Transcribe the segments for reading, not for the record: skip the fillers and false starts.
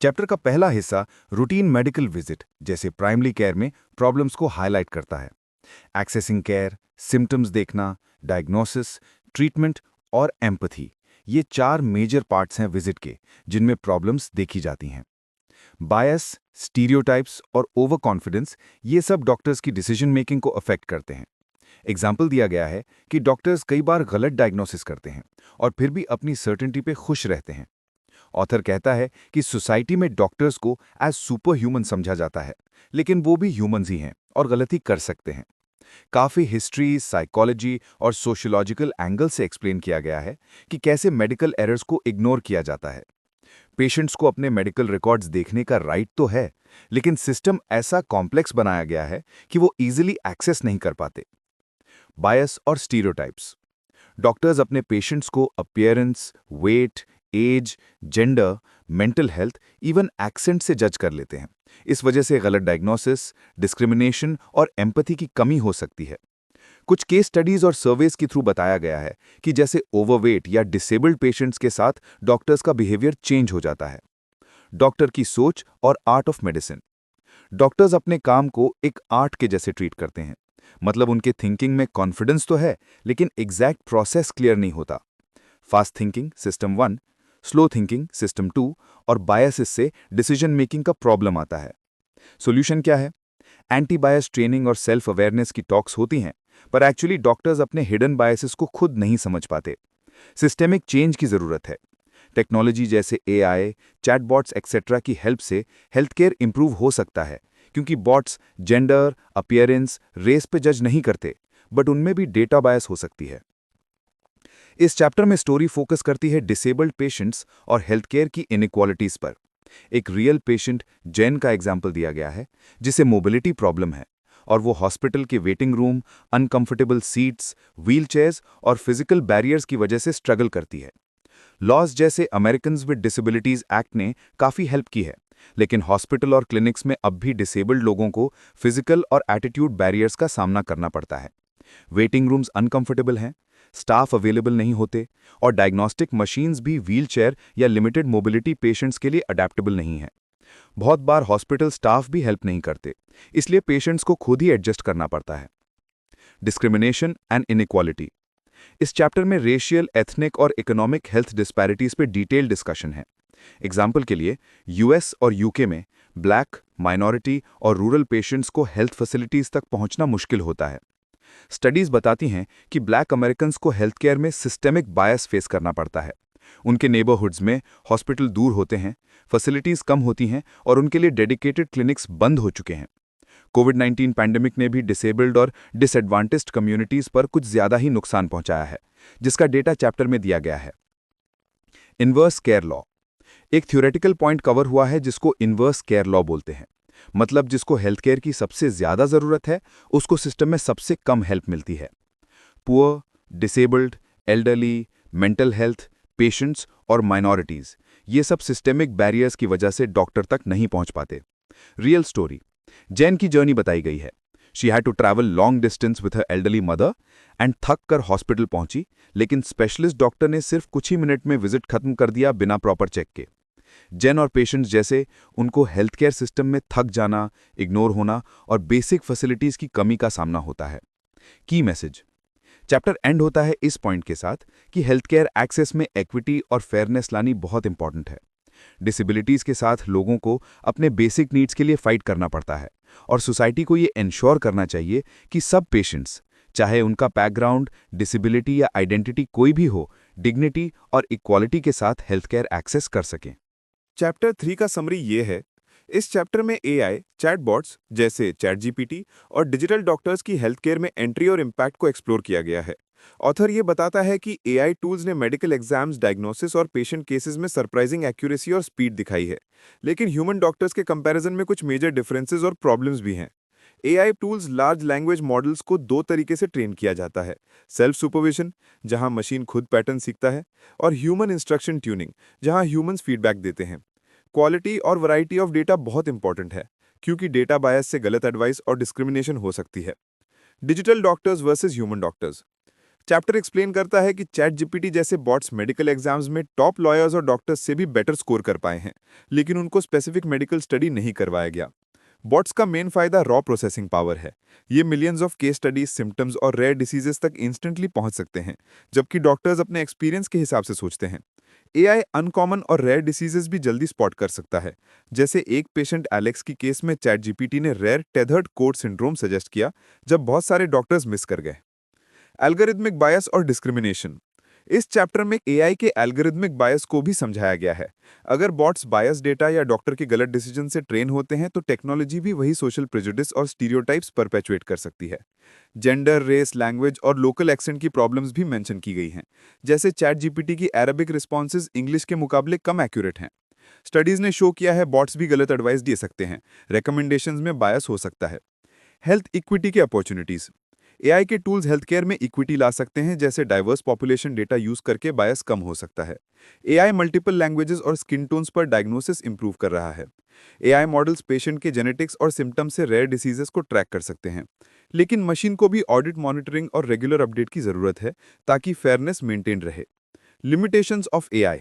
Chapter का पहला हिस्सा रूटीन मेडिकल विजिट जैसे प्राइमरी केयर में प्रॉब्लम्स को हाईलाइट करता है। एक्सेसिंग केयर, सिम्टम्स देखना, डायग्नोसिस, ट्रीटमेंट और एम्पथी, ये 4 मेजर पार्ट्स हैं विजिट के जिनमें प्रॉब्लम्स देखी जाती हैं। बायस, स्टीरियोटाइप्स और ओवर कॉन्फिडेंस, ये सब डॉक्टर्स की डिसीजन मेकिंग को अफेक्ट करते हैं। एग्जाम्पल दिया गया है कि डॉक्टर्स कई बार गलत डायग्नोसिस करते हैं और फिर भी अपनी सर्टेनिटी पे खुश रहते हैं। ऑथर कहता है कि सोसाइटी में डॉक्टर्स को एज सुपर ह्यूमन समझा जाता है, लेकिन वो भी ह्यूमंस ही हैं और गलती कर सकते हैं। काफी हिस्ट्री, साइकोलॉजी और सोशियोलॉजिकल एंगल से एक्सप्लेन किया गया है कि कैसे मेडिकल एरर्स को इग्नोर किया जाता है। पेशेंट्स को अपने मेडिकल रिकॉर्ड्स देखने का राइट तो है, लेकिन सिस्टम ऐसा कॉम्प्लेक्स बनाया गया है कि वो इजीली एक्सेस नहीं कर पाते। बायस और स्टीरियोटाइप्स, डॉक्टर्स अपने पेशेंट्स को appearance, weight, age, gender, mental health, even accent से जज कर लेते हैं। इस वजह से गलत डायग्नोसिस, डिस्क्रिमिनेशन और एम्पैथी की कमी हो सकती है। कुछ केस स्टडीज और सर्वेज के थ्रू बताया गया है कि जैसे ओवरवेट या डिसेबल्ड पेशेंट्स के साथ डॉक्टर्स का बिहेवियर चेंज हो जाता है। डॉक्टर की सोच और आर्ट ऑफ मेडिसिन, डॉक्टर्स अपने काम को एक आर्ट के जैसे ट्रीट करते हैं। मतलब उनके थिंकिंग में कॉन्फिडेंस तो है, लेकिन एग्जैक्ट प्रोसेस क्लियर नहीं होता। Fast thinking system 1, slow thinking system 2 और बायसेस से डिसीजन मेकिंग का प्रॉब्लम आता है। सॉल्यूशन क्या है? एंटी बायस ट्रेनिंग और सेल्फ अवेयरनेस की टॉक्स होती हैं, पर एक्चुअली डॉक्टर्स अपने हिडन बायसेस को खुद नहीं समझ पाते। सिस्टेमिक चेंज की जरूरत है। टेक्नोलॉजी जैसे एआई, चैटबॉट्स एक्सेट्रा की हेल्प से हेल्थ केयर इंप्रूव हो सकता है, क्योंकि बॉट्स जेंडर, अपीयरेंस, रेस पे जज नहीं करते, बट उनमें भी डेटा बायस हो सकती है। इस चैप्टर में स्टोरी फोकस करती है डिसेबल्ड पेशेंट्स और हेल्थ केयर की इनइक्वालिटीज पर। एक रियल पेशेंट जैन का एग्जाम्पल दिया गया है, जिसे मोबिलिटी प्रॉब्लम है और वो हॉस्पिटल के waiting room, uncomfortable seats, wheelchairs और फिजिकल बैरियर्स की वजह से स्ट्रगल करती है। लॉज जैसे अमेरिकन्स विद डिसेबिलिटीज एक्ट ने काफी हेल्प की है, लेकिन हॉस्पिटल और क्लिनिक्स में अब भी डिसेबल्ड लोगों को फिजिकल और एटीट्यूड बैरियर्स का सामना करना पड़ता है। वेटिंग रूम्स अनकंफर्टेबल हैं, स्टाफ अवेलेबल नहीं होते और डायग्नोस्टिक मशीन्स भी व्हीलचेयर या लिमिटेड मोबिलिटी पेशेंट्स के लिए अडेप्टेबल नहीं है। बहुत बार हॉस्पिटल स्टाफ भी हेल्प नहीं करते, इसलिए पेशेंट्स को खुद ही एडजस्ट करना पड़ता है। डिस्क्रिमिनेशन एंड इनइक्वालिटी, इस चैप्टर में रेशियल, एथनिक और इकोनॉमिक हेल्थ डिस्पैरिटीज पे डिटेल डिस्कशन है। एग्जाम्पल के लिए यूएस और यूके में ब्लैक, माइनॉरिटी और रूरल पेशेंट्स को हेल्थ फैसिलिटीज तक पहुंचना मुश्किल होता है। स्टडीज बताती हैं कि ब्लैक अमेरिकन्स को हेल्थ केयर में सिस्टेमिक बायस फेस करना पड़ता है। उनके नेबरहुड्स में हॉस्पिटल दूर होते हैं, फैसिलिटीज कम होती हैं और उनके लिए डेडिकेटेड क्लिनिक्स बंद हो चुके हैं। कोविड-19 पैंडेमिक ने भी डिसेबल्ड और डिसएडवांटेज्ड कम्युनिटीज पर कुछ ज्यादा ही नुकसान पहुंचाया है, जिसका डेटा चैप्टर में दिया गया है। इनवर्स केयर लॉ, एक थ्योरेटिकल पॉइंट कवर हुआ है जिसको इनवर्स केयर लॉ बोलते हैं। मतलब जिसको हेल्थ केयर की सबसे ज्यादा जरूरत है, उसको सिस्टम में सबसे कम हेल्प मिलती है। Poor, disabled, elderly, mental health, patients और माइनॉरिटीज, ये सब सिस्टेमिक बैरियर्स की वजह से डॉक्टर तक नहीं पहुंच पाते। रियल स्टोरी, जैन की जर्नी बताई गई है। She had to travel long distance with her elderly mother and थक कर हॉस्पिटल पहुंची, लेकिन स्पेशलिस्ट डॉक्टर ने सिर्फ कुछ ही मिनट में विजिट खत्म कर दिया बिना प्रॉपर चेक के। जैन और पेशेंट्स जैसे उनको हेल्थ केयर सिस्टम में थक जाना, इग्नोर होना और बेसिक फैसिलिटीज की कमी का सामना होता है। की मैसेज, चैप्टर एंड होता है इस पॉइंट के साथ कि हेल्थ केयर एक्सेस में इक्विटी और फेयरनेस लानी बहुत इंपॉर्टेंट है। डिसेबिलिटीज के साथ लोगों को अपने बेसिक नीड्स के लिए फाइट करना पड़ता है और सोसाइटी को ये इंश्योर करना चाहिए कि सब पेशेंट्स, चाहे उनका बैकग्राउंड, डिसेबिलिटी या आइडेंटिटी कोई भी हो, डिग्निटी और इक्वालिटी के साथ हेल्थ केयर एक्सेस कर सकें। चैप्टर 3 का समरी ये है। इस चैप्टर में एआई, चैटबॉट्स जैसे चैट जीपीटी और डिजिटल डॉक्टर्स की हेल्थ केयर में एंट्री और इम्पैक्ट को एक्सप्लोर किया गया है। ऑथर ये बताता है कि एआई टूल्स ने मेडिकल एग्जाम्स, डायग्नोसिस और पेशेंट केसेस में सरप्राइजिंग एक्यूरेसी और स्पीड दिखाई है, लेकिन ह्यूमन डॉक्टर्स के कंपैरिजन में कुछ मेजर डिफरेंसेस और प्रॉब्लम्स भी हैं। AI tools large language models को 2 तरीके से ट्रेन किया जाता है। सेल्फ सुपरविजन, जहां मशीन खुद पैटर्न सीखता है, और ह्यूमन इंस्ट्रक्शन ट्यूनिंग, जहां ह्यूमंस फीडबैक देते हैं। क्वालिटी और वैरायटी ऑफ डेटा बहुत इंपॉर्टेंट है, क्योंकि डेटा बायस से गलत एडवाइस और डिस्क्रिमिनेशन हो सकती है। Digital doctors versus human doctors, chapter explain करता है कि चैट जीपीटी जैसे बॉट्स मेडिकल एग्जाम्स में टॉप लॉयर्स और डॉक्टर्स से भी बेटर स्कोर कर पाए हैं, लेकिन उनको स्पेसिफिक मेडिकल स्टडी नहीं करवाया गया। बॉट्स का मेन फायदा रॉ प्रोसेसिंग पावर है। ये millions of case studies, symptoms और रेयर डिसीजेस तक इंस्टेंटली पहुंच सकते हैं, जबकि डॉक्टर्स अपने एक्सपीरियंस के हिसाब से सोचते हैं। एआई अनकॉमन और रेयर डिसीजेस भी जल्दी स्पॉट कर सकता है। जैसे एक पेशेंट एलेक्स की केस में चैट जीपीटी ने rare tethered coat syndrome suggest किया, जब बहुत सारे डॉक्टर्स मिस कर गए। एल्गोरिथमिक बायस और डिस्क्रिमिनेशन। इस चैप्टर में एआई के एल्गोरिथमिक बायस को भी समझाया गया है। अगर बॉट्स बायस डेटा या डॉक्टर के गलत डिसीजन से ट्रेन होते हैं तो टेक्नोलॉजी भी वही सोशल प्रेजुडिस और स्टीरियोटाइप्स परपेचुएट कर सकती है। जेंडर, रेस, लैंग्वेज और लोकल एक्सेंट की प्रॉब्लम्स भी मेंशन की गई हैं। जैसे चैट जीपीटी की अरबिक रिस्पॉन्सेज इंग्लिश के मुकाबले कम एक्यूरेट हैं। स्टडीज ने शो किया है बॉट्स भी गलत एडवाइस दे सकते हैं, रिकमेंडेशंस में बायस हो सकता है। हेल्थ इक्विटी के अपॉर्चुनिटीज। एआई के टूल्स हेल्थ केयर में इक्विटी ला सकते हैं, जैसे डाइवर्स पॉपुलेशन डेटा यूज करके बायस कम हो सकता है। एआई मल्टीपल लैंग्वेजेस और स्किन टोन्स पर डायग्नोसिस इंप्रूव कर रहा है। एआई मॉडल्स पेशेंट के जेनेटिक्स और सिम्टम्स से रेयर डिसीजेस को ट्रैक कर सकते हैं। लेकिन मशीन को भी ऑडिट, मॉनिटरिंग और रेगुलर अपडेट की जरूरत है, ताकि फेयरनेस मेंटेन रहे। Limitations of AI.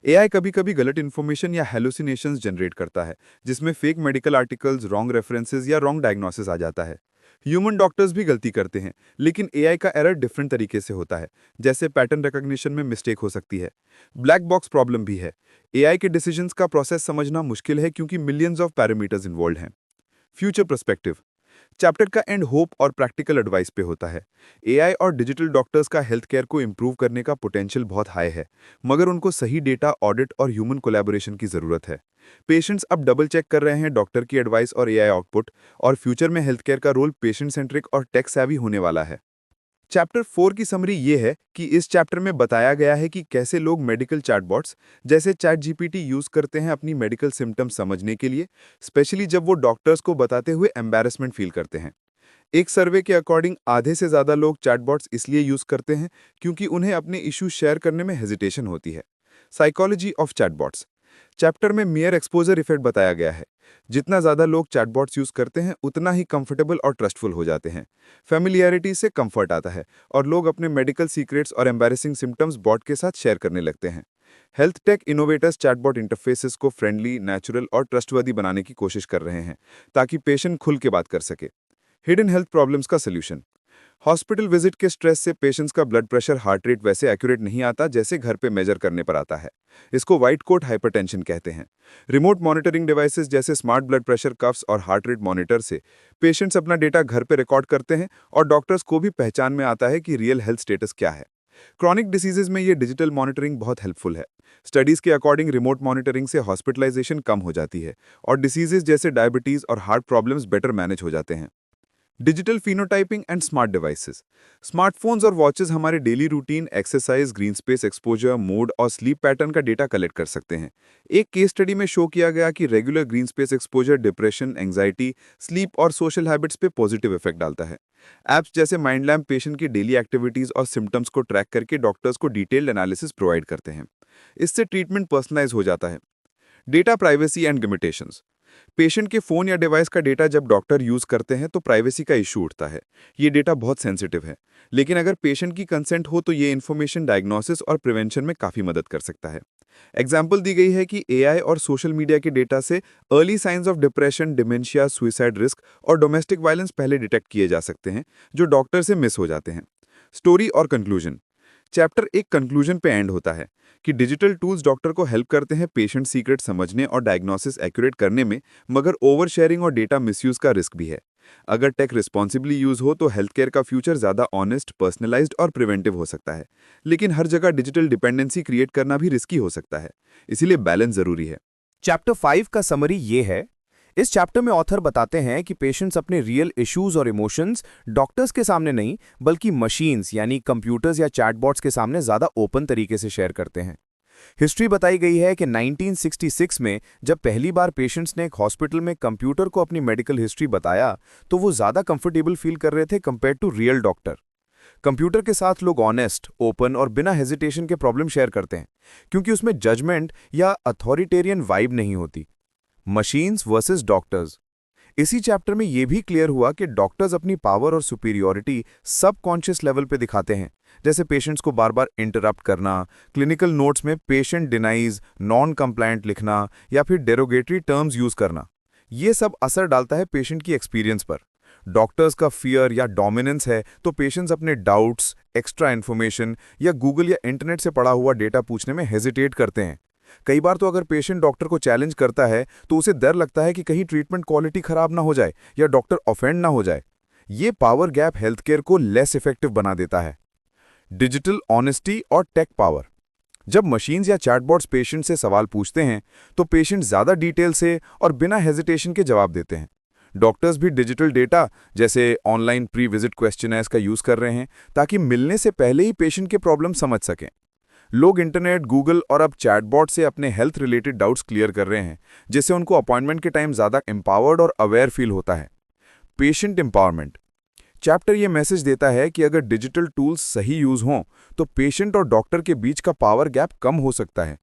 एआई कभी-कभी गलत इन्फॉर्मेशन या हेलुसिनेशंस जनरेट करता है, जिसमें fake medical articles, wrong references या रॉन्ग डायग्नोसिस आ जाता है। ह्यूमन डॉक्टर्स भी गलती करते हैं, लेकिन एआई का एरर डिफरेंट तरीके से होता है, जैसे पैटर्न रिकॉग्निशन में मिस्टेक हो सकती है। ब्लैक बॉक्स प्रॉब्लम भी है। एआई के डिसीजंस का प्रोसेस समझना मुश्किल है, क्योंकि मिलियंस ऑफ पैरामीटर्स इन्वॉल्व हैं। Future perspective. चैप्टर का एंड होप और प्रैक्टिकल एडवाइस पे होता है। एआई और डिजिटल डॉक्टर्स का हेल्थ केयर को इंप्रूव करने का पोटेंशियल बहुत हाई है, मगर उनको सही डेटा, ऑडिट और ह्यूमन कोलैबोरेशन की जरूरत है। पेशेंट्स अब डबल चेक कर रहे हैं डॉक्टर की एडवाइस और एआई आउटपुट, और फ्यूचर में हेल्थ केयर का रोल पेशेंट सेंट्रिक और टेक सेवी होने वाला है। चैप्टर 4 की समरी ये है कि इस चैप्टर में बताया गया है कि कैसे लोग मेडिकल चैटबॉट्स जैसे चैट जीपीटी यूज करते हैं अपनी मेडिकल सिम्टम्स समझने के लिए, स्पेशली जब वो डॉक्टर्स को बताते हुए एम्बैरेसमेंट फील करते हैं। एक सर्वे के अकॉर्डिंग आधे से ज़्यादा लोग चैटबॉट्स इसलिए यूज करते हैं क्योंकि उन्हें अपने इश्यूज शेयर करने में हेजिटेशन होती है। Psychology of chatbots. चैप्टर में मियर एक्सपोजर इफेक्ट बताया गया है। जितना ज़्यादा लोग चैटबॉट्स यूज करते हैं, उतना ही कंफर्टेबल और ट्रस्टफुल हो जाते हैं। फैमिलियरिटी से कंफर्ट आता है और लोग अपने मेडिकल सीक्रेट्स और एम्बैरेसिंग सिम्टम्स बॉट के साथ शेयर करने लगते हैं। Health take innovators chatbot interfaces को फ्रेंडली, नेचुरल और ट्रस्टवर्दी बनाने की कोशिश कर रहे हैं, ताकि पेशेंट खुल के बात कर सके। हिडन हेल्थ प्रॉब्लम्स का सॉल्यूशन। हॉस्पिटल विजिट के स्ट्रेस से पेशेंट्स का ब्लड प्रेशर, हार्ट रेट वैसे एक्यूरेट नहीं आता जैसे घर पे मेजर करने पर आता है। इसको व्हाइट कोट हाइपरटेंशन कहते हैं। रिमोट मॉनिटरिंग डिवाइसेस जैसे स्मार्ट ब्लड प्रेशर कफ्स और हार्ट रेट मॉनिटर से पेशेंट्स अपना डेटा घर पे रिकॉर्ड करते हैं, और डॉक्टर्स को भी पहचान में आता है कि रियल हेल्थ स्टेटस क्या है। क्रॉनिक डिसीजेज में ये डिजिटल मॉनिटरिंग बहुत हेल्पफुल है। स्टडीज के अकॉर्डिंग रिमोट मॉनिटरिंग से हॉस्पिटलाइजेशन कम हो जाती है, और डिसीजेज जैसे डायबिटीज और हार्ट प्रॉब्लम्स बेटर मैनेज हो जाते हैं। Digital phenotyping and smart devices. Smartphones और वॉचेस हमारे daily routine, exercise, green space exposure, mood और स्लीप पैटर्न का डेटा कलेक्ट कर सकते हैं। एक केस स्टडी में शो किया गया कि regular green space exposure depression, anxiety, sleep और सोशल हैबिट्स पे पॉजिटिव इफेक्ट डालता है। ऐप्स जैसे माइंड लैम्प पेशेंट की डेली एक्टिविटीज और सिम्टम्स को ट्रैक करके डॉक्टर्स को डिटेल्ड एनालिसिस प्रोवाइड करते हैं। इससे ट्रीटमेंट पर्सनलाइज हो जाता है। Data privacy and limitations. Patient के फोन या डिवाइस का डेटा जब डॉक्टर यूज करते हैं तो प्राइवेसी का इशू उठता है। ये डेटा बहुत सेंसिटिव है, लेकिन अगर पेशेंट की कंसेंट हो तो ये इन्फॉर्मेशन डायग्नोसिस और प्रिवेंशन में काफी मदद कर सकता है। एग्जाम्पल दी गई है कि एआई और सोशल मीडिया के डेटा से early signs of depression, dementia, suicide risk और डोमेस्टिक वायलेंस पहले डिटेक्ट किए जा सकते हैं, जो डॉक्टर से मिस हो जाते हैं। स्टोरी और कंक्लूजन। चैप्टर एक कंक्लूजन पे एंड होता है कि डिजिटल टूल्स डॉक्टर को हेल्प करते हैं पेशेंट सीक्रेट समझने और डायग्नोसिस एक्यूरेट करने में, मगर ओवर शेयरिंग और डेटा मिसयूज का रिस्क भी है। अगर टेक रिस्पॉन्सिबली यूज हो तो हेल्थ केयर का फ्यूचर ज्यादा ऑनेस्ट, पर्सनलाइज्ड और प्रिवेंटिव हो सकता है, लेकिन हर जगह डिजिटल डिपेंडेंसी क्रिएट करना भी रिस्की हो सकता है, इसीलिए बैलेंस जरूरी है। चैप्टर 5 का समरी ये है। इस चैप्टर में ऑथर बताते हैं कि पेशेंट्स अपने रियल इश्यूज और इमोशंस डॉक्टर्स के सामने नहीं, बल्कि मशीन्स यानी कंप्यूटर्स या चैटबॉट्स के सामने ज़्यादा ओपन तरीके से शेयर करते हैं। हिस्ट्री बताई गई है कि 1966 में जब पहली बार पेशेंट्स ने एक हॉस्पिटल में कंप्यूटर को अपनी मेडिकल हिस्ट्री बताया, तो वो ज़्यादा कंफर्टेबल फील कर रहे थे compare to real doctor. Computer के साथ लोग ऑनेस्ट, ओपन और बिना हेजिटेशन के प्रॉब्लम शेयर करते हैं, क्योंकि उसमें जजमेंट या अथॉरिटेरियन वाइब नहीं होती। Machines versus doctors. इसी चैप्टर में ये भी क्लियर हुआ कि डॉक्टर्स अपनी पावर और सुपीरियॉरिटी सबकॉन्शियस लेवल पे दिखाते हैं, जैसे पेशेंट्स को बार बार इंटरप्ट करना, क्लिनिकल नोट्स में पेशेंट डिनाइज, नॉन कंप्लायंट लिखना या फिर डेरोगेटरी टर्म्स यूज करना। ये सब असर डालता है पेशेंट की एक्सपीरियंस पर। डॉक्टर्स का फियर या डोमिनेंस है तो पेशेंट्स अपने डाउट्स, एक्स्ट्रा इन्फॉर्मेशन या गूगल या इंटरनेट से पढ़ा हुआ डेटा पूछने में हेजिटेट करते हैं। कई बार तो अगर पेशेंट डॉक्टर को चैलेंज करता है तो उसे डर लगता है कि कहीं ट्रीटमेंट क्वालिटी खराब ना हो जाए या डॉक्टर ऑफेंड ना हो जाए। ये पावर गैप हेल्थ केयर को लेस इफेक्टिव बना देता है। डिजिटल ऑनेस्टी और टेक पावर। जब मशीन्स या चैटबॉट्स पेशेंट से सवाल पूछते हैं तो पेशेंट ज़्यादा डिटेल से और बिना हेजिटेशन के जवाब देते हैं। डॉक्टर्स भी डिजिटल डेटा जैसे ऑनलाइन प्री विजिट क्वेश्चनर्स का यूज़ कर रहे हैं ताकि मिलने से पहले ही पेशेंट के प्रॉब्लम समझ सकें। लोग इंटरनेट, गूगल और अब चैटबॉट से अपने हेल्थ रिलेटेड डाउट्स क्लियर कर रहे हैं, जिससे उनको अपॉइंटमेंट के टाइम ज़्यादा एम्पावर्ड और अवेयर फील होता है। पेशेंट एम्पावरमेंट चैप्टर ये मैसेज देता है कि अगर डिजिटल टूल्स सही यूज़ हों तो पेशेंट और डॉक्टर के बीच का पावर गैप कम हो सकता है।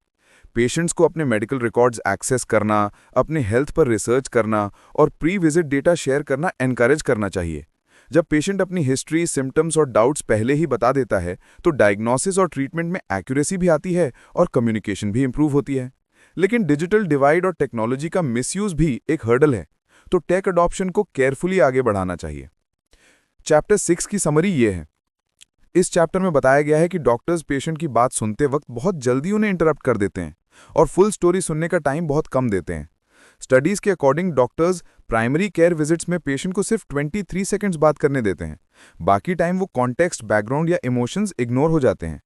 पेशेंट्स को अपने मेडिकल रिकॉर्ड्स एक्सेस करना, अपने हेल्थ पर रिसर्च करना और प्री विजिट डेटा शेयर करना एनकरेज करना चाहिए। जब पेशेंट अपनी हिस्ट्री, सिम्टम्स और डाउट्स पहले ही बता देता है तो डायग्नोसिस और ट्रीटमेंट में एक्यूरेसी भी आती है और कम्युनिकेशन भी इंप्रूव होती है। लेकिन डिजिटल डिवाइड और टेक्नोलॉजी का मिसयूज भी एक हर्डल है, तो टेक अडॉप्शन को केयरफुली आगे बढ़ाना चाहिए। चैप्टर 6 की समरी ये है। इस चैप्टर में बताया गया है कि डॉक्टर्स पेशेंट की बात सुनते वक्त बहुत जल्दी उन्हें इंटरप्ट कर देते हैं और फुल स्टोरी सुनने का टाइम बहुत कम देते हैं। स्टडीज के according doctors primary care visits में पेशेंट को सिर्फ 23 सेकंड्स बात करने देते हैं। बाकी टाइम वो कॉन्टेक्स्ट, बैकग्राउंड या इमोशंस इग्नोर हो जाते हैं।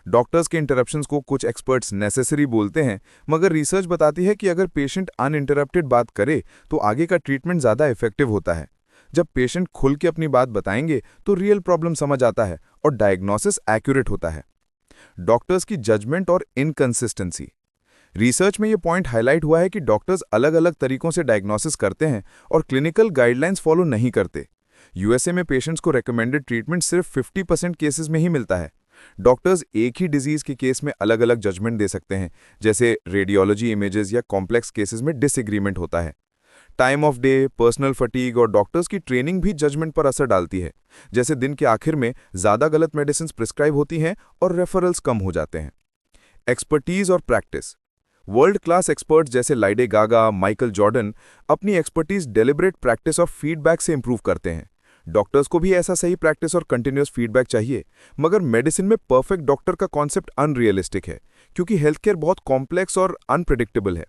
डॉक्टर्स के इंटरप्शंस को कुछ एक्सपर्ट्स नेसेसरी बोलते हैं, मगर रिसर्च बताती है कि अगर पेशेंट अनइंटरप्टेड बात करे तो आगे का ट्रीटमेंट ज़्यादा इफेक्टिव होता है। जब पेशेंट खुल के अपनी बात बताएंगे तो रियल प्रॉब्लम समझ आता है और डायग्नोसिस एक्यूरेट होता है। डॉक्टर्स की जजमेंट और इनकंसिस्टेंसी। रिसर्च में ये पॉइंट हाईलाइट हुआ है कि डॉक्टर्स अलग अलग तरीकों से डायग्नोसिस करते हैं और क्लिनिकल गाइडलाइंस फॉलो नहीं करते। यूएसए में पेशेंट्स को रेकमेंडेड ट्रीटमेंट सिर्फ 50% केसेस में ही मिलता है। डॉक्टर्स एक ही डिजीज के केस में अलग अलग जजमेंट दे सकते हैं, जैसे रेडियोलॉजी इमेजेस या कॉम्प्लेक्स केसेस में डिसएग्रीमेंट होता है। Time of day, personal fatigue और डॉक्टर्स की ट्रेनिंग भी जजमेंट पर असर डालती है, जैसे दिन के आखिर में ज़्यादा गलत मेडिसिन प्रिस्क्राइब होती हैं और रेफरल्स कम हो जाते हैं। एक्सपर्टीज और प्रैक्टिस। वर्ल्ड क्लास एक्सपर्ट्स जैसे लाइडे गागा, माइकल जॉर्डन अपनी एक्सपर्टीज डेलिब्रेट प्रैक्टिस और फीडबैक से इंप्रूव करते हैं। डॉक्टर्स को भी ऐसा सही प्रैक्टिस और कंटिन्यूअस फीडबैक चाहिए, मगर मेडिसिन में परफेक्ट डॉक्टर का कॉन्सेप्ट अनरियलिस्टिक है, क्योंकि हेल्थ केयर बहुत कॉम्प्लेक्स और अनप्रिडिक्टेबल है।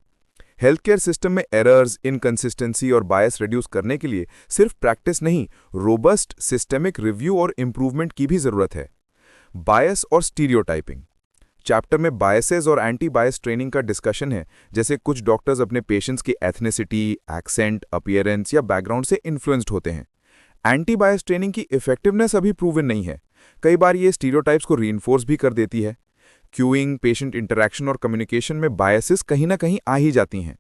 हेल्थ केयर सिस्टम में एरर्स, इनकंसिस्टेंसी और बायस रिड्यूस करने के लिए सिर्फ प्रैक्टिस नहीं, रोबस्ट सिस्टेमिक रिव्यू और इंप्रूवमेंट की भी जरूरत है। बायस और स्टीरियोटाइपिंग। चैप्टर में बायसेस और एंटी बायस ट्रेनिंग का डिस्कशन है, जैसे कुछ डॉक्टर्स अपने पेशेंट्स की एथनिसिटी, एक्सेंट, अपीयरेंस या बैकग्राउंड से इन्फ्लुएंस्ड होते हैं। एंटी बायस ट्रेनिंग की इफेक्टिवनेस अभी प्रूवन नहीं है। कई बार ये स्टीरियोटाइप्स को रीइंफोर्स भी कर देती है। क्यूइंग, पेशेंट इंटरैक्शन और कम्युनिकेशन में बायसेस कहीं ना कहीं आ ही जाती हैं।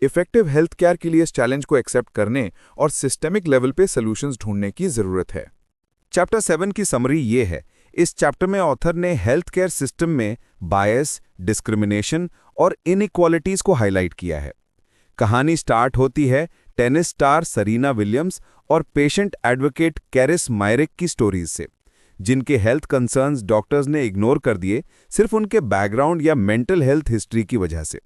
इफेक्टिव हेल्थ केयर के लिए इस चैलेंज को एक्सेप्ट करने और सिस्टेमिक लेवल पे सॉल्यूशंस ढूंढने की जरूरत है। चैप्टर 7 की समरी ये है। इस चैप्टर में ऑथर ने हेल्थ केयर सिस्टम में बायस, डिस्क्रिमिनेशन और इनइक्वालिटीज को हाईलाइट किया है। कहानी स्टार्ट होती है टेनिस स्टार सरीना विलियम्स और पेशेंट एडवोकेट कैरिस मायरिक की स्टोरीज से, जिनके हेल्थ कंसर्न्स डॉक्टर्स ने इग्नोर कर दिए सिर्फ उनके बैकग्राउंड या मेंटल हेल्थ हिस्ट्री की वजह से।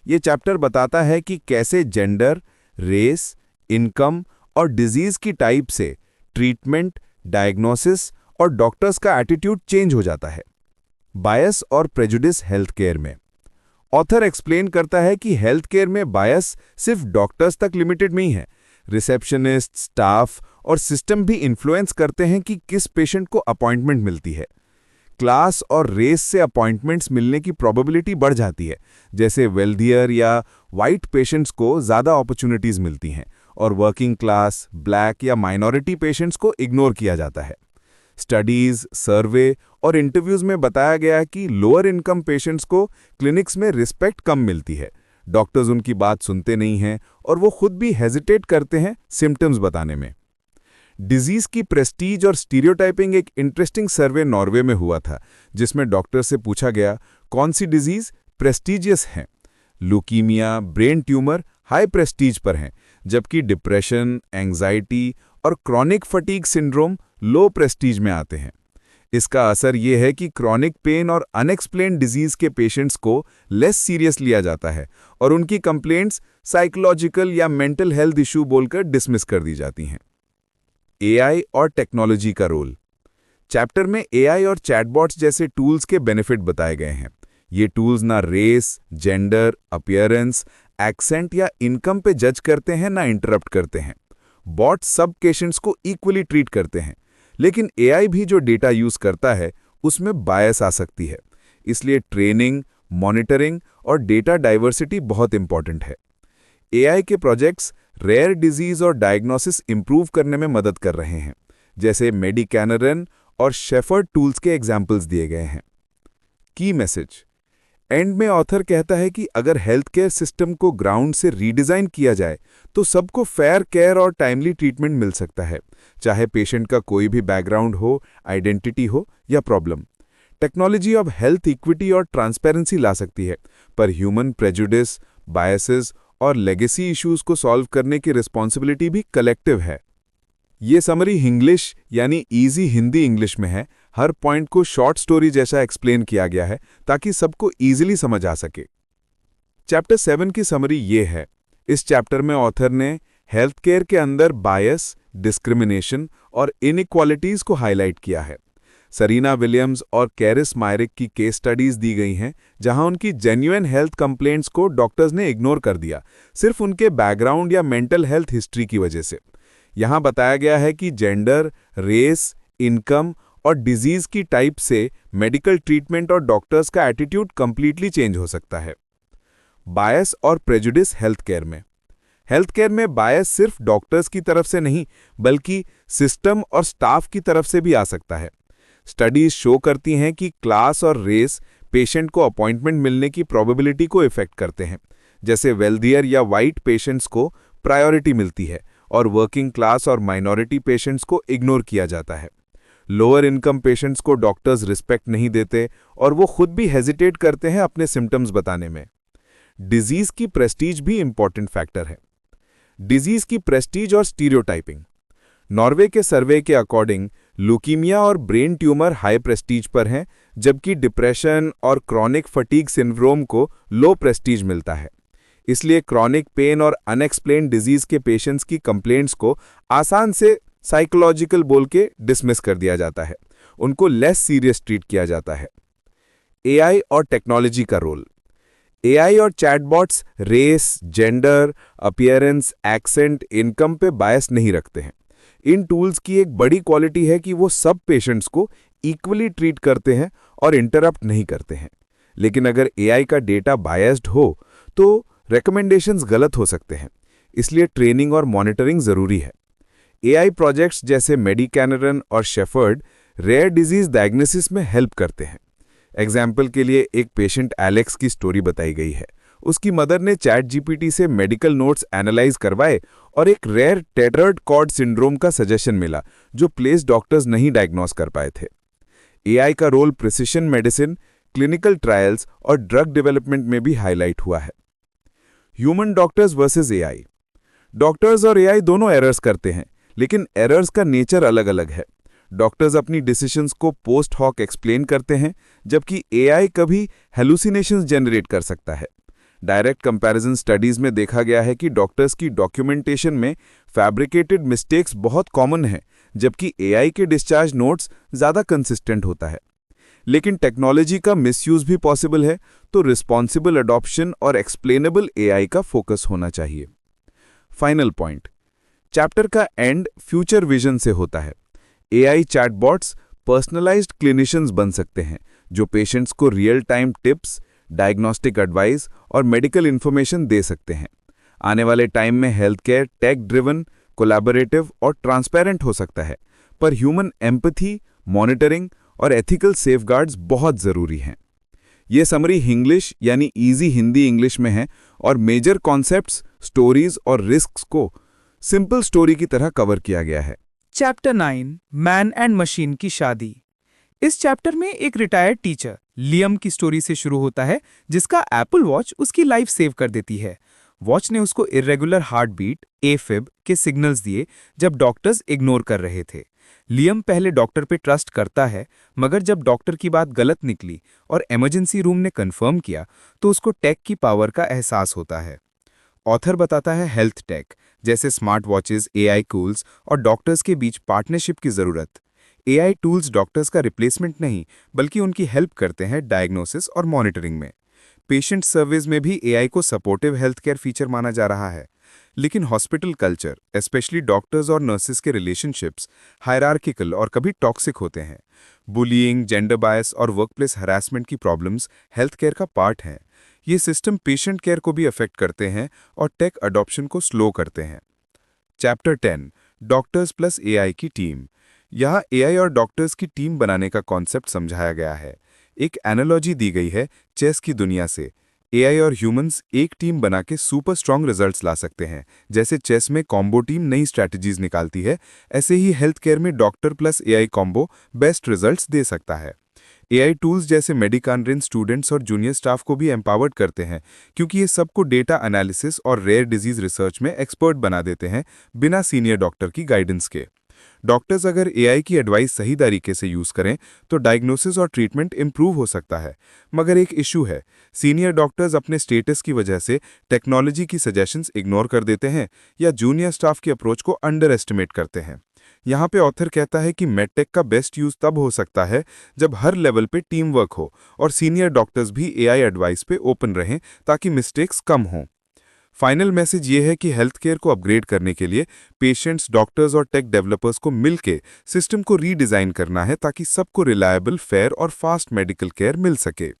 ये चैप्टर बताता है कि कैसे जेंडर, रेस, इनकम और डिजीज की टाइप से ट्रीटमेंट, डायग्नोसिस और डॉक्टर्स का एटीट्यूड चेंज हो जाता है। बायस और प्रेजुडिस हेल्थ केयर में ऑथर एक्सप्लेन करता है कि हेल्थ केयर में बायस सिर्फ डॉक्टर्स तक लिमिटेड नहीं है। रिसेप्शनिस्ट, स्टाफ और सिस्टम भी इन्फ्लुएंस करते हैं कि किस पेशेंट को अपॉइंटमेंट मिलती है। क्लास और रेस से अपॉइंटमेंट्स मिलने की प्रोबेबिलिटी बढ़ जाती है, जैसे वेल्दियर या वाइट पेशेंट्स को ज़्यादा अपॉर्चुनिटीज़ मिलती हैं और वर्किंग क्लास, ब्लैक या माइनॉरिटी पेशेंट्स को इग्नोर किया जाता है। स्टडीज, सर्वे और इंटरव्यूज में बताया गया है कि लोअर इनकम पेशेंट्स को क्लिनिक्स में रिस्पेक्ट कम मिलती है। डॉक्टर्स उनकी बात सुनते नहीं हैं और वो खुद भी हेजिटेट करते हैं सिम्टम्स बताने में। डिजीज की प्रेस्टीज और स्टीरियोटाइपिंग एक इंटरेस्टिंग सर्वे नॉर्वे में हुआ था, जिसमें डॉक्टर से पूछा गया कौन सी डिजीज प्रेस्टीजियस हैं। Leukaemia, brain tumour high Prestige पर हैं, जबकि डिप्रेशन, एंजाइटी और क्रॉनिक फटीग सिंड्रोम लो प्रेस्टीज में आते हैं। इसका असर ये है कि क्रॉनिक पेन और अनएक्सप्लेन्ड डिजीज के पेशेंट्स को लेस सीरियस लिया जाता है और उनकी कंप्लेंट्स साइकोलॉजिकल या मेंटल हेल्थ इशू बोलकर डिसमिस कर दी जाती हैं। एआई और टेक्नोलॉजी का रोल। चैप्टर में एआई और चैटबॉट्स जैसे टूल्स के बेनिफिट बताए गए हैं। ये टूल्स ना रेस, जेंडर, अपीयरेंस, एक्सेंट या इनकम पे जज करते हैं, ना इंटरप्ट करते हैं। बॉट सब पेशेंट्स को इक्वली ट्रीट करते हैं, लेकिन एआई भी जो डेटा यूज करता है उसमें बायस आ सकती है। इसलिए ट्रेनिंग, मॉनिटरिंग और डेटा डाइवर्सिटी बहुत इंपॉर्टेंट है। एआई के प्रोजेक्ट्स रेयर डिजीज और डायग्नोसिस इंप्रूव करने में मदद कर रहे हैं, जैसे मेडिकैनरन और शेफर्ड टूल्स के एग्जाम्पल्स दिए गए हैं। की मैसेज। एंड में ऑथर कहता है कि अगर हेल्थ केयर सिस्टम को ग्राउंड से रीडिज़ाइन किया जाए तो सबको फेयर केयर और टाइमली ट्रीटमेंट मिल सकता है, चाहे पेशेंट का कोई भी बैकग्राउंड हो, आइडेंटिटी हो या प्रॉब्लम। टेक्नोलॉजी अब हेल्थ इक्विटी और ट्रांसपेरेंसी ला सकती है, पर ह्यूमन प्रेजुडिस, बायसेस और लेगेसी इश्यूज को सॉल्व करने की रिस्पॉन्सिबिलिटी भी कलेक्टिव है। ये समरी इंग्लिश यानी इजी हिंदी इंग्लिश में है। हर पॉइंट को शॉर्ट स्टोरी जैसा एक्सप्लेन किया गया है ताकि सबको इजीली समझ आ सके। चैप्टर 7 की समरी ये है। इस चैप्टर में ऑथर ने हेल्थ केयर के अंदर बायस, डिस्क्रिमिनेशन और इनइक्वालिटीज को हाईलाइट किया है। सरीना विलियम्स और कैरिस मायरिक की केस स्टडीज दी गई हैं, जहां उनकी जेन्युइन हेल्थ कंप्लेंट्स को डॉक्टर्स ने इग्नोर कर दिया, सिर्फ उनके बैकग्राउंड या मेंटल हेल्थ हिस्ट्री की वजह से। यहां बताया गया है कि जेंडर, रेस, इनकम और डिजीज की टाइप से मेडिकल ट्रीटमेंट और डॉक्टर्स का एटीट्यूड कंप्लीटली चेंज हो सकता है। बायस और प्रेजुडिस हेल्थ केयर में बायस सिर्फ डॉक्टर्स की तरफ से नहीं, बल्कि सिस्टम और स्टाफ की तरफ से भी आ सकता है। स्टडीज शो करती हैं कि क्लास और रेस पेशेंट को अपॉइंटमेंट मिलने की प्रोबेबिलिटी को इफेक्ट करते हैं। जैसे वेल्थियर या वाइट पेशेंट्स को प्रायोरिटी मिलती है और वर्किंग क्लास और माइनॉरिटी पेशेंट्स को इग्नोर किया जाता है। लोअर इनकम पेशेंट्स को डॉक्टर्स रिस्पेक्ट नहीं देते और वो खुद भी हेजिटेट करते हैं अपने सिम्टम्स बताने में। डिजीज की प्रेस्टीज भी इंपॉर्टेंट फैक्टर है। डिजीज की प्रेस्टीज और स्टीरियोटाइपिंग। नॉर्वे के सर्वे के अकॉर्डिंग ल्यूकीमिया और ब्रेन ट्यूमर हाई प्रेस्टीज पर हैं, जबकि डिप्रेशन और क्रॉनिक फटीग सिंड्रोम को लो प्रेस्टीज मिलता है। इसलिए क्रॉनिक पेन और अनएक्सप्लेन्ड डिजीज के पेशेंट्स की कंप्लेंट्स को आसान से साइकोलॉजिकल बोल के डिसमिस कर दिया जाता है, उनको लेस सीरियस ट्रीट किया जाता है। एआई और टेक्नोलॉजी का रोल। एआई और chatbots race, gender, appearance, accent, income पे बायस नहीं रखते हैं। इन टूल्स की एक बड़ी क्वालिटी है कि वो सब पेशेंट्स को इक्वली ट्रीट करते हैं और इंटरप्ट नहीं करते हैं। लेकिन अगर एआई का डेटा बायस्ड हो तो रिकमेंडेशंस गलत हो सकते हैं, इसलिए ट्रेनिंग और मॉनिटरिंग जरूरी है। एआई प्रोजेक्ट्स जैसे मेडिकैनरन और शेफर्ड रेयर डिजीज डायग्नोसिस में हेल्प करते हैं। एग्जाम्पल के लिए एक पेशेंट एलेक्स की स्टोरी बताई गई है। उसकी मदर ने ChatGPT से मेडिकल नोट्स एनालाइज करवाए और एक रेयर टेट्रायड कॉर्ड सिंड्रोम का सजेशन मिला, जो प्लेस डॉक्टर्स नहीं डायग्नोस कर पाए थे। एआई का role precision medicine, clinical trials और ड्रग डेवलपमेंट में भी हाईलाइट हुआ है। Human doctors versus AI. Doctors और एआई दोनों एरर्स करते हैं, लेकिन एरर्स का नेचर अलग अलग है। डॉक्टर्स अपनी डिसीजंस को पोस्ट हॉक एक्सप्लेन करते हैं, जबकि एआई कभी हेलुसिनेशंस जनरेट कर सकता है। डायरेक्ट कंपैरिजन स्टडीज में देखा गया है कि डॉक्टर्स की डॉक्यूमेंटेशन में फैब्रिकेटेड मिस्टेक्स बहुत कॉमन है, जबकि एआई के डिस्चार्ज नोट्स ज़्यादा कंसिस्टेंट होता है। लेकिन टेक्नोलॉजी का मिसयूज भी पॉसिबल है, तो रिस्पॉन्सिबल अडॉप्शन और एक्सप्लेनेबल एआई का फोकस होना चाहिए। Final point. चैप्टर का एंड फ्यूचर विजन से होता है। एआई चैटबॉट्स पर्सनलाइज्ड क्लिनिशियंस बन सकते हैं, जो पेशेंट्स को real time tips, diagnostic advice और मेडिकल इन्फॉर्मेशन दे सकते हैं। आने वाले टाइम में health care tech driven, collaborative और ट्रांसपेरेंट हो सकता है, पर ह्यूमन एम्पैथी, मॉनिटरिंग और एथिकल सेफगार्ड्स बहुत ज़रूरी हैं। ये समरी इंग्लिश यानी इजी हिंदी इंग्लिश में है और मेजर कॉन्सेप्ट्स, स्टोरीज और रिस्क्स को सिंपल स्टोरी की तरह कवर किया गया है। चैप्टर 9 मैन एंड मशीन की शादी। इस चैप्टर में एक रिटायर्ड टीचर लियम की स्टोरी से शुरू होता है, जिसका एप्पल वॉच उसकी लाइफ सेव कर देती है। वॉच ने उसको इरेगुलर हार्ट बीट एफिब के सिग्नल्स दिए जब डॉक्टर्स इग्नोर कर रहे थे। लियम पहले डॉक्टर पे ट्रस्ट करता है, मगर जब डॉक्टर की बात गलत निकली और इमरजेंसी रूम ने कंफर्म किया तो उसको टेक की पावर का एहसास होता है। ऑथर बताता है हेल्थ टेक जैसे स्मार्ट वॉचेस, एआई टूल्स और डॉक्टर्स के बीच पार्टनरशिप की ज़रूरत। एआई टूल्स डॉक्टर्स का रिप्लेसमेंट नहीं, बल्कि उनकी हेल्प करते हैं डायग्नोसिस और मॉनिटरिंग में। पेशेंट सर्विस में भी एआई को सपोर्टिव हेल्थ केयर फीचर माना जा रहा है। लेकिन हॉस्पिटल कल्चर, स्पेशली डॉक्टर्स और नर्सेस के रिलेशनशिप्स, हायरार्किकल और कभी टॉक्सिक होते हैं। बुलिंग, जेंडर बायस और वर्कप्लेस हरासमेंट की प्रॉब्लम्स हेल्थ केयर का पार्ट हैं। ये सिस्टम पेशेंट केयर को भी अफेक्ट करते हैं और टेक अडॉप्शन को स्लो करते हैं। चैप्टर 10 डॉक्टर्स प्लस एआई की टीम। यहाँ एआई और डॉक्टर्स की टीम बनाने का कॉन्सेप्ट समझाया गया है। एक एनालॉजी दी गई है चेस की दुनिया से। एआई और ह्यूमंस एक टीम बना के सुपर स्ट्रॉन्ग रिजल्ट्स ला सकते हैं। जैसे चेस में कॉम्बो टीम नई स्ट्रैटेजीज निकालती है, ऐसे ही हेल्थ केयर में doctor plus AI combo best results दे सकता है। एआई टूल्स जैसे मेडिकानरिन स्टूडेंट्स और जूनियर स्टाफ को भी एम्पावर्ड करते हैं, क्योंकि ये सबको डेटा एनालिसिस और रेयर डिजीज रिसर्च में एक्सपर्ट बना देते हैं बिना सीनियर डॉक्टर की गाइडेंस के। डॉक्टर्स अगर एआई की एडवाइस सही तरीके से यूज करें तो डायग्नोसिस और ट्रीटमेंट इंप्रूव हो सकता है। मगर एक इशू है, सीनियर डॉक्टर्स अपने स्टेटस की वजह से टेक्नोलॉजी की सजेशंस इग्नोर कर देते हैं या जूनियर स्टाफ की अप्रोच को अंडर एस्टिमेट करते हैं। यहाँ पे ऑथर कहता है कि मेडटेक का बेस्ट यूज तब हो सकता है जब हर लेवल पे टीम वर्क हो और सीनियर डॉक्टर्स भी एआई एडवाइस पे ओपन रहें ताकि मिस्टेक्स कम हों। फाइनल मैसेज ये है कि हेल्थ केयर को अपग्रेड करने के लिए पेशेंट्स, डॉक्टर्स और टेक डेवलपर्स को मिलके सिस्टम को रीडिज़ाइन करना है ताकि सबको रिलायबल, फेयर और फास्ट मेडिकल केयर मिल सके।